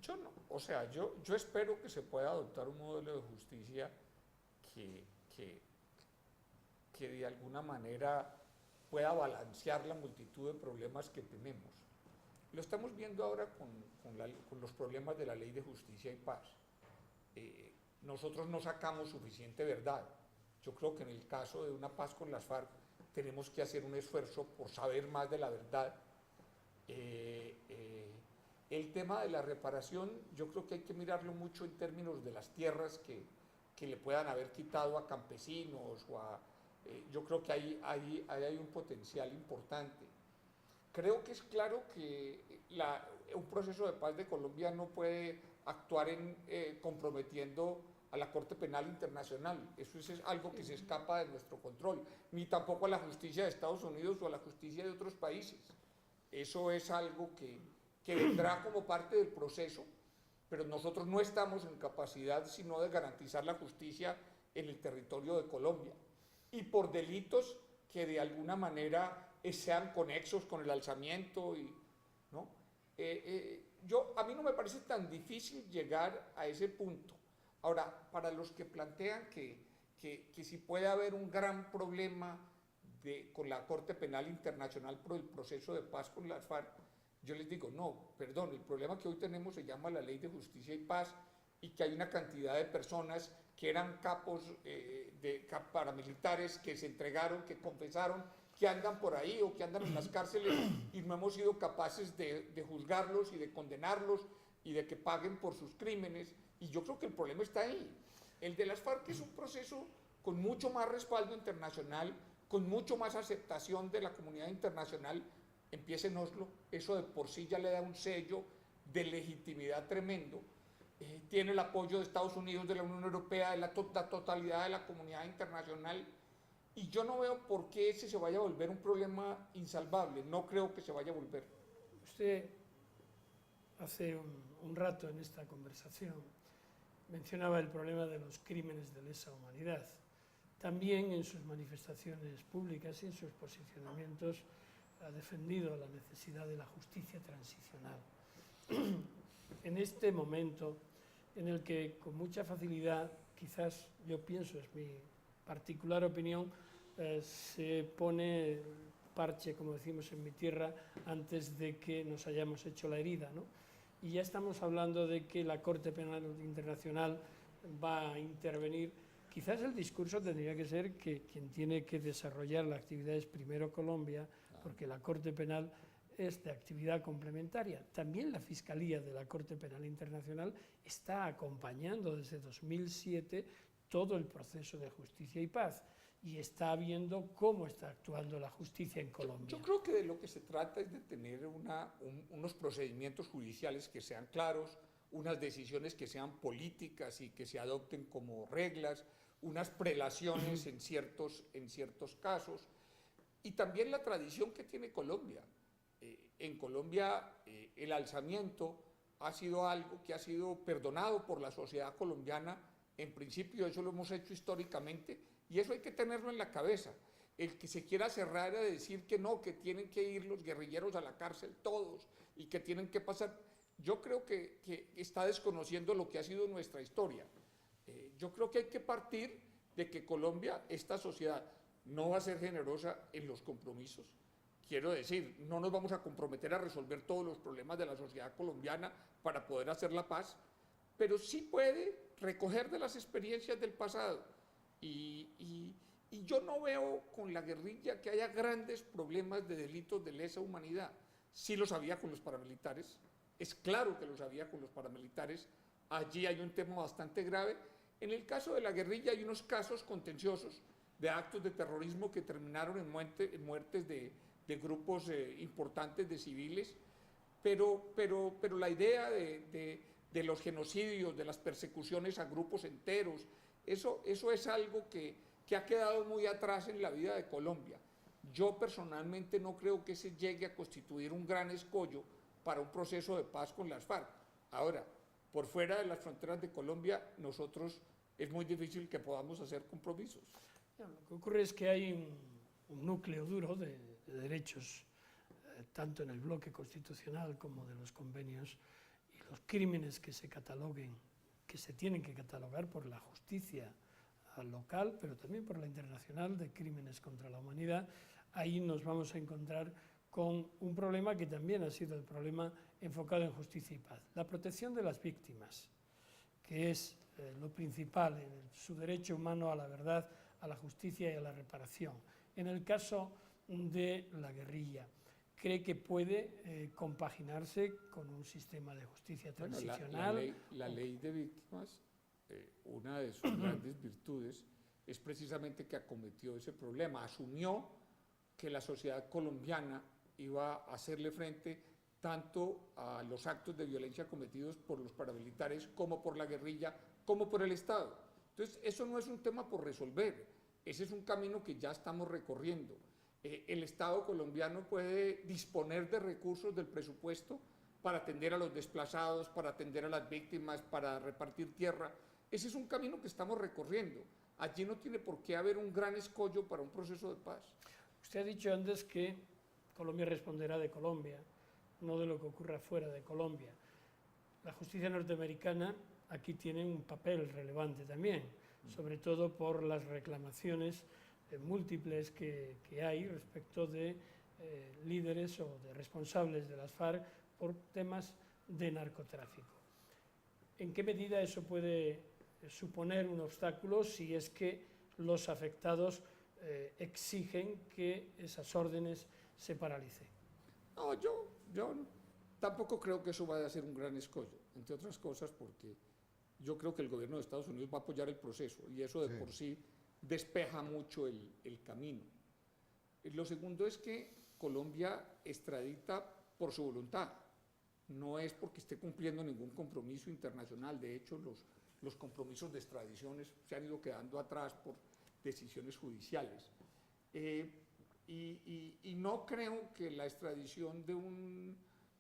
yo no. O sea, yo espero que se pueda adoptar un modelo de justicia que de alguna manera pueda balancear la multitud de problemas que tenemos. Lo estamos viendo ahora con los problemas de la Ley de Justicia y Paz. Nosotros no sacamos suficiente verdad. Yo creo que en el caso de una paz con las FARC tenemos que hacer un esfuerzo por saber más de la verdad. El tema de la reparación, yo creo que hay que mirarlo mucho en términos de las tierras que le puedan haber quitado a campesinos yo creo que ahí hay un potencial importante. Creo que es claro que un proceso de paz de Colombia no puede actuar comprometiendo a la Corte Penal Internacional. Eso es algo que se escapa de nuestro control, ni tampoco a la justicia de Estados Unidos o a la justicia de otros países. Eso es algo que vendrá como parte del proceso, pero nosotros no estamos en capacidad sino de garantizar la justicia en el territorio de Colombia, y por delitos que de alguna manera sean conexos con el alzamiento, ¿no? A mí no me parece tan difícil llegar a ese punto. Ahora, para los que plantean que si puede haber un gran problema con la Corte Penal Internacional por el proceso de paz con las FARC, yo les digo, no, perdón, el problema que hoy tenemos se llama la Ley de Justicia y Paz, y que hay una cantidad de personas que eran capos paramilitares que se entregaron, que confesaron, que andan por ahí o que andan en las cárceles y no hemos sido capaces de juzgarlos y de condenarlos y de que paguen por sus crímenes, y yo creo que el problema está ahí. El de las FARC es un proceso con mucho más respaldo internacional, con mucho más aceptación de la comunidad internacional. Empieza en Oslo, eso de por sí ya le da un sello de legitimidad tremendo. Tiene el apoyo de Estados Unidos, de la Unión Europea, de la totalidad de la comunidad internacional, y yo no veo por qué ese se vaya a volver un problema insalvable, no creo que se vaya a volver. Usted hace un rato en esta conversación mencionaba el problema de los crímenes de lesa humanidad. También en sus manifestaciones públicas y en sus posicionamientos ha defendido la necesidad de la justicia transicional. En este momento en el que con mucha facilidad, quizás yo pienso, es mi particular opinión, se pone parche, como decimos en mi tierra, antes de que nos hayamos hecho la herida, ¿no? Y ya estamos hablando de que la Corte Penal Internacional va a intervenir. Quizás el discurso tendría que ser que quien tiene que desarrollar la actividad es primero Colombia, porque la Corte Penal es de actividad complementaria. También la Fiscalía de la Corte Penal Internacional está acompañando desde 2007 todo el proceso de justicia y paz y está viendo cómo está actuando la justicia en Colombia. Yo creo que de lo que se trata es de tener unos procedimientos judiciales que sean claros, unas decisiones que sean políticas y que se adopten como reglas, unas prelaciones en ciertos casos, y también la tradición que tiene Colombia. En Colombia el alzamiento ha sido algo que ha sido perdonado por la sociedad colombiana, en principio eso lo hemos hecho históricamente, y eso hay que tenerlo en la cabeza. El que se quiera cerrar a decir que no, que tienen que ir los guerrilleros a la cárcel todos, y que tienen que pasar, yo creo que está desconociendo lo que ha sido nuestra historia. Yo creo que hay que partir de que Colombia, esta sociedad, no va a ser generosa en los compromisos. Quiero decir, no nos vamos a comprometer a resolver todos los problemas de la sociedad colombiana para poder hacer la paz, pero sí puede recoger de las experiencias del pasado. Y yo no veo con la guerrilla que haya grandes problemas de delitos de lesa humanidad. Sí los había con los paramilitares, es claro que los había con los paramilitares, allí hay un tema bastante grave. En el caso de la guerrilla hay unos casos contenciosos de actos de terrorismo que terminaron en muertes de grupos importantes de civiles, pero la idea de los genocidios, de las persecuciones a grupos enteros, eso es algo que ha quedado muy atrás en la vida de Colombia. Yo personalmente no creo que se llegue a constituir un gran escollo para un proceso de paz con las FARC. Ahora, por fuera de las fronteras de Colombia, nosotros es muy difícil que podamos hacer compromisos. Lo que ocurre es que hay un núcleo duro de derechos, tanto en el bloque constitucional como de los convenios, y los crímenes que se cataloguen, que se tienen que catalogar por la justicia local, pero también por la internacional de crímenes contra la humanidad, ahí nos vamos a encontrar con un problema que también ha sido el problema enfocado en justicia y paz. La protección de las víctimas, que es lo principal, su derecho humano a la verdad, a la justicia y a la reparación. En el caso de la guerrilla, ¿cree que puede compaginarse con un sistema de justicia transicional? Bueno, la ley de víctimas, una de sus grandes virtudes es precisamente que acometió ese problema, asumió que la sociedad colombiana iba a hacerle frente tanto a los actos de violencia cometidos por los paramilitares como por la guerrilla, como por el Estado. Entonces, eso no es un tema por resolver, ese es un camino que ya estamos recorriendo. El Estado colombiano puede disponer de recursos del presupuesto para atender a los desplazados, para atender a las víctimas, para repartir tierra. Ese es un camino que estamos recorriendo. Allí no tiene por qué haber un gran escollo para un proceso de paz. Usted ha dicho antes que Colombia responderá de Colombia, no de lo que ocurra fuera de Colombia. La justicia norteamericana aquí tiene un papel relevante también, sobre todo por las reclamaciones múltiples que hay respecto de líderes o de responsables de las FARC por temas de narcotráfico. ¿En qué medida eso puede suponer un obstáculo si es que los afectados exigen que esas órdenes se paralicen? No, yo tampoco creo que eso vaya a ser un gran escollo, entre otras cosas porque yo creo que el gobierno de Estados Unidos va a apoyar el proceso y eso de por sí despeja mucho el camino. Lo segundo es que Colombia extradita por su voluntad, no es porque esté cumpliendo ningún compromiso internacional. De hecho, los compromisos de extradiciones se han ido quedando atrás por decisiones judiciales. Y no creo que la extradición de un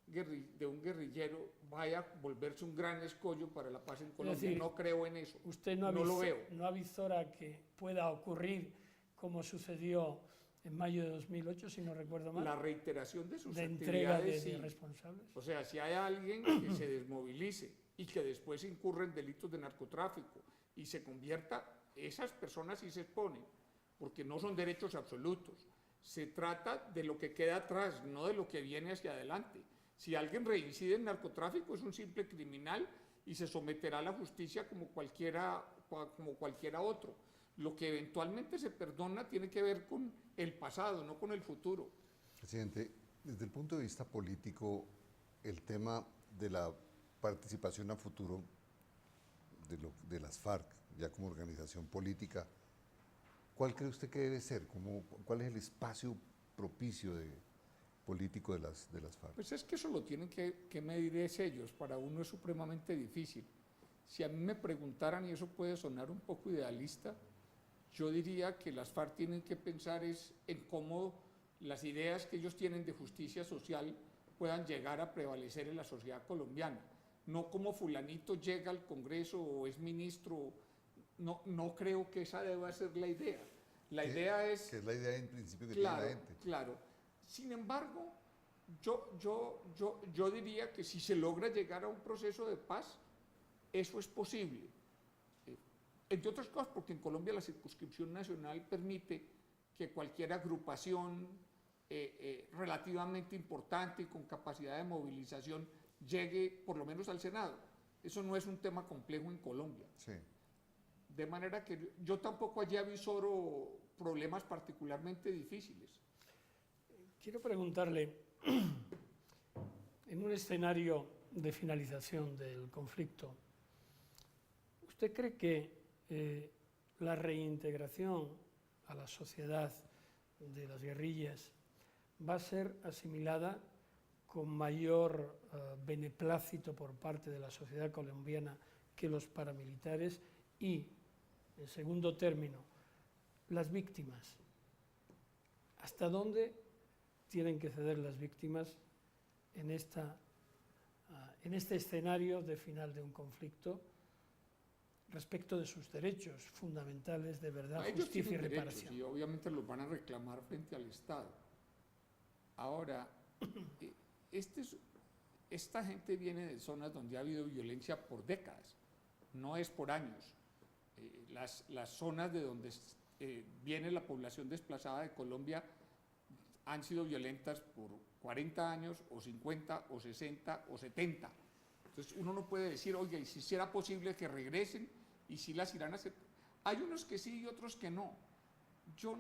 guerrillero vaya a volverse un gran escollo para la paz en Colombia. decir, no creo en eso. Usted no lo veo. no avisora que pueda ocurrir como sucedió en mayo de 2008, si no recuerdo mal. La reiteración de sus de entrega actividades, de sí. responsables. O sea, si hay alguien que se desmovilice y que después incurra en delitos de narcotráfico y se convierta, esas personas sí se exponen, porque no son derechos absolutos. Se trata de lo que queda atrás, no de lo que viene hacia adelante. Si alguien reincide en narcotráfico es un simple criminal y se someterá a la justicia como cualquiera otro. Lo que eventualmente se perdona tiene que ver con el pasado, no con el futuro. Presidente, desde el punto de vista político, el tema de la participación a futuro de las FARC, ya como organización política, ¿cuál cree usted que debe ser? ¿Cuál es el espacio propicio político de las FARC? Pues es que eso lo tienen que medir ellos, para uno es supremamente difícil. Si a mí me preguntaran, y eso puede sonar un poco idealista, yo diría que las FARC tienen que pensar en cómo las ideas que ellos tienen de justicia social puedan llegar a prevalecer en la sociedad colombiana. No como fulanito llega al Congreso o es ministro, no creo que esa deba ser la idea. La idea es... Que es la idea en principio que claro, tiene la gente. Claro. Sin embargo, yo diría que si se logra llegar a un proceso de paz, eso es posible. Entre otras cosas, porque en Colombia la circunscripción nacional permite que cualquier agrupación relativamente importante y con capacidad de movilización llegue por lo menos al Senado. Eso no es un tema complejo en Colombia. Sí. De manera que yo tampoco allí avisoro problemas particularmente difíciles. Quiero preguntarle, en un escenario de finalización del conflicto, ¿usted cree que la reintegración a la sociedad de las guerrillas va a ser asimilada con mayor beneplácito por parte de la sociedad colombiana que los paramilitares? Y, en segundo término, las víctimas. ¿Hasta dónde tienen que ceder las víctimas en este escenario de final de un conflicto respecto de sus derechos fundamentales de verdad, justicia y reparación? Y obviamente los van a reclamar frente al Estado. Ahora, esta gente viene de zonas donde ha habido violencia por décadas, no es por años. Las zonas de donde viene la población desplazada de Colombia han sido violentas por 40 años, o 50, o 60, o 70. Entonces uno no puede decir, oye, y si será posible que regresen, y si las irán a hacer. Hay unos que sí y otros que no. Yo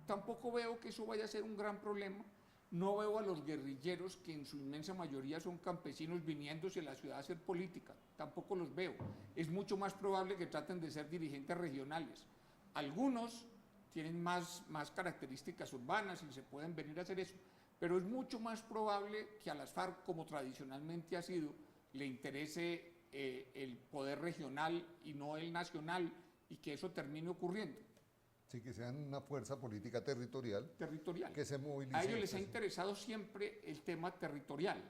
tampoco veo que eso vaya a ser un gran problema. No veo a los guerrilleros, que en su inmensa mayoría son campesinos, viniéndose a la ciudad a hacer política. Tampoco los veo. Es mucho más probable que traten de ser dirigentes regionales. Algunos tienen más características urbanas y se pueden venir a hacer eso, pero es mucho más probable que a las FARC, como tradicionalmente ha sido, le interese el poder regional y no el nacional, y que eso termine ocurriendo. Sí, que sean una fuerza política territorial. Que se movilice. A ellos les ha interesado siempre el tema territorial,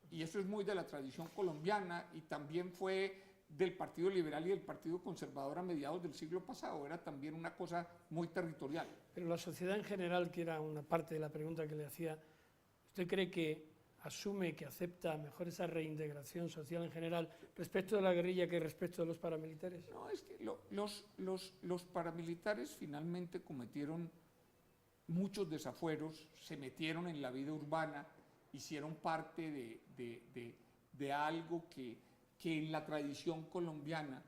y eso es muy de la tradición colombiana, y también fue del Partido Liberal y del Partido Conservador a mediados del siglo pasado. Era también una cosa muy territorial. Pero la sociedad en general, que era una parte de la pregunta que le hacía, ¿usted cree que asume, que acepta mejor esa reintegración social en general respecto de la guerrilla que respecto de los paramilitares? No, es que los paramilitares finalmente cometieron muchos desafueros, se metieron en la vida urbana, hicieron parte de algo que en la tradición colombiana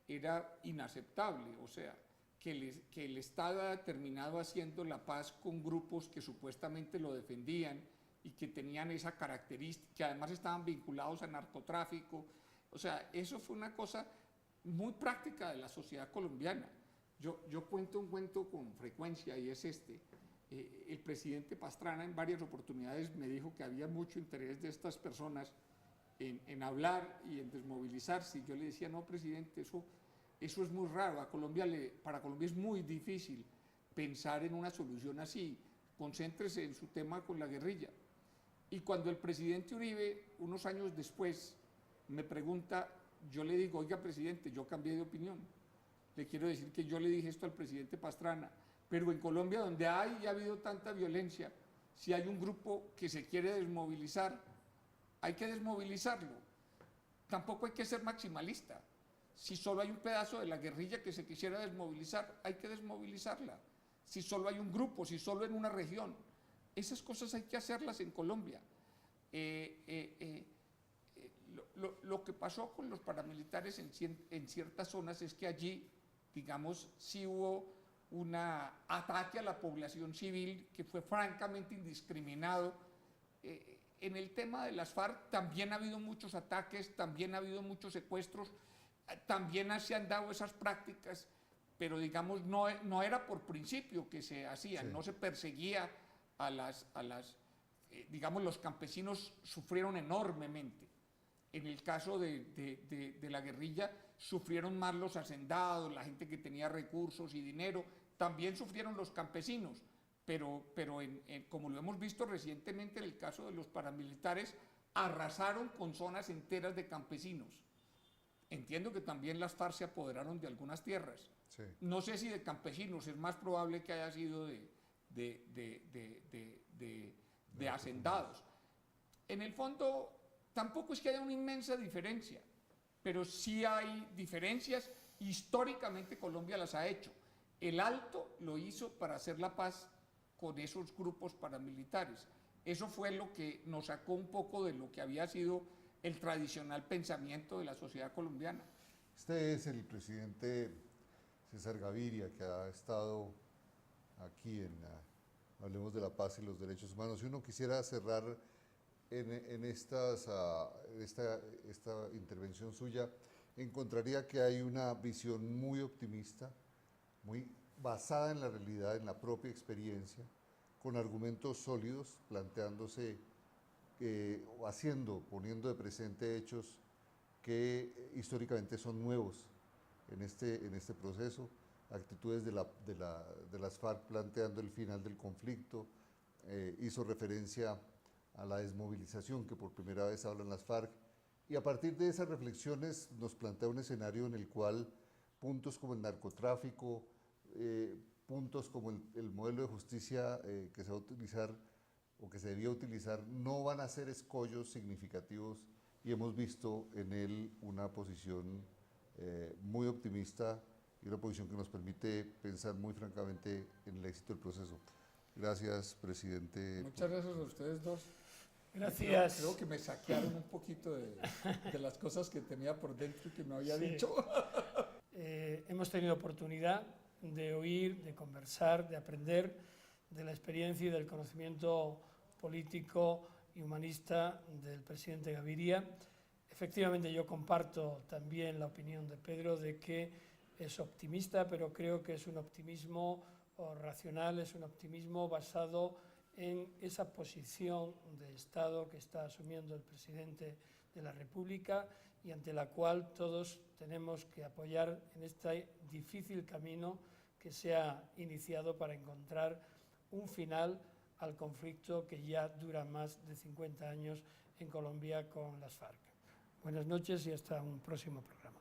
era inaceptable. O sea, que el Estado ha terminado haciendo la paz con grupos que supuestamente lo defendían y que tenían esa característica, que además estaban vinculados a narcotráfico. O sea, eso fue una cosa muy práctica de la sociedad colombiana. Yo cuento un cuento con frecuencia, y es este. El presidente Pastrana en varias oportunidades me dijo que había mucho interés de estas personas en hablar y en desmovilizarse. Y yo le decía, no, presidente, eso es muy raro. Para Colombia es muy difícil pensar en una solución así, concéntrese en su tema con la guerrilla. Y cuando el presidente Uribe, unos años después, me pregunta, yo le digo, oiga, presidente, yo cambié de opinión. Le quiero decir que yo le dije esto al presidente Pastrana, pero en Colombia, donde hay y ha habido tanta violencia, si hay un grupo que se quiere desmovilizar, hay que desmovilizarlo. Tampoco hay que ser maximalista. Si solo hay un pedazo de la guerrilla que se quisiera desmovilizar, hay que desmovilizarla. Si solo hay un grupo, si solo en una región, esas cosas hay que hacerlas en Colombia. Lo que pasó con los paramilitares en ciertas zonas es que allí, digamos, sí hubo un ataque a la población civil que fue francamente indiscriminado. En el tema de las FARC también ha habido muchos ataques, también ha habido muchos secuestros, también se han dado esas prácticas, pero digamos no era por principio que se hacían, sí. No se perseguía digamos, los campesinos sufrieron enormemente. En el caso de la guerrilla sufrieron más los hacendados, la gente que tenía recursos y dinero, también sufrieron los campesinos, pero como lo hemos visto recientemente en el caso de los paramilitares, arrasaron con zonas enteras de campesinos. Entiendo que también las FARC se apoderaron de algunas tierras. Sí. No sé si de campesinos, es más probable que haya sido de hacendados. En el fondo, tampoco es que haya una inmensa diferencia, pero sí hay diferencias. Históricamente Colombia las ha hecho. El Alto lo hizo para hacer la paz con esos grupos paramilitares. Eso fue lo que nos sacó un poco de lo que había sido el tradicional pensamiento de la sociedad colombiana. Este es el presidente César Gaviria, que ha estado aquí en Hablemos de la Paz y los Derechos Humanos. Si uno quisiera cerrar en esta intervención suya, encontraría que hay una visión muy optimista, muy basada en la realidad, en la propia experiencia, con argumentos sólidos, planteándose, poniendo de presente hechos que históricamente son nuevos en este proceso, actitudes de las FARC planteando el final del conflicto, hizo referencia a la desmovilización que por primera vez hablan las FARC, y a partir de esas reflexiones nos plantea un escenario en el cual puntos como el narcotráfico, puntos como el modelo de justicia que se va a utilizar o que se debía utilizar no van a ser escollos significativos, y hemos visto en él una posición muy optimista y una posición que nos permite pensar muy francamente en el éxito del proceso. Gracias, presidente. Muchas gracias a ustedes dos. Gracias. Creo que me saquearon un poquito de las cosas que tenía por dentro y que me había dicho. Hemos tenido oportunidad de oír, de conversar, de aprender de la experiencia y del conocimiento político y humanista del presidente Gaviria. Efectivamente, yo comparto también la opinión de Pedro de que es optimista, pero creo que es un optimismo racional, es un optimismo basado en esa posición de Estado que está asumiendo el presidente de la República y ante la cual todos tenemos que apoyar en este difícil camino que se ha iniciado para encontrar un final al conflicto que ya dura más de 50 años en Colombia con las FARC. Buenas noches y hasta un próximo programa.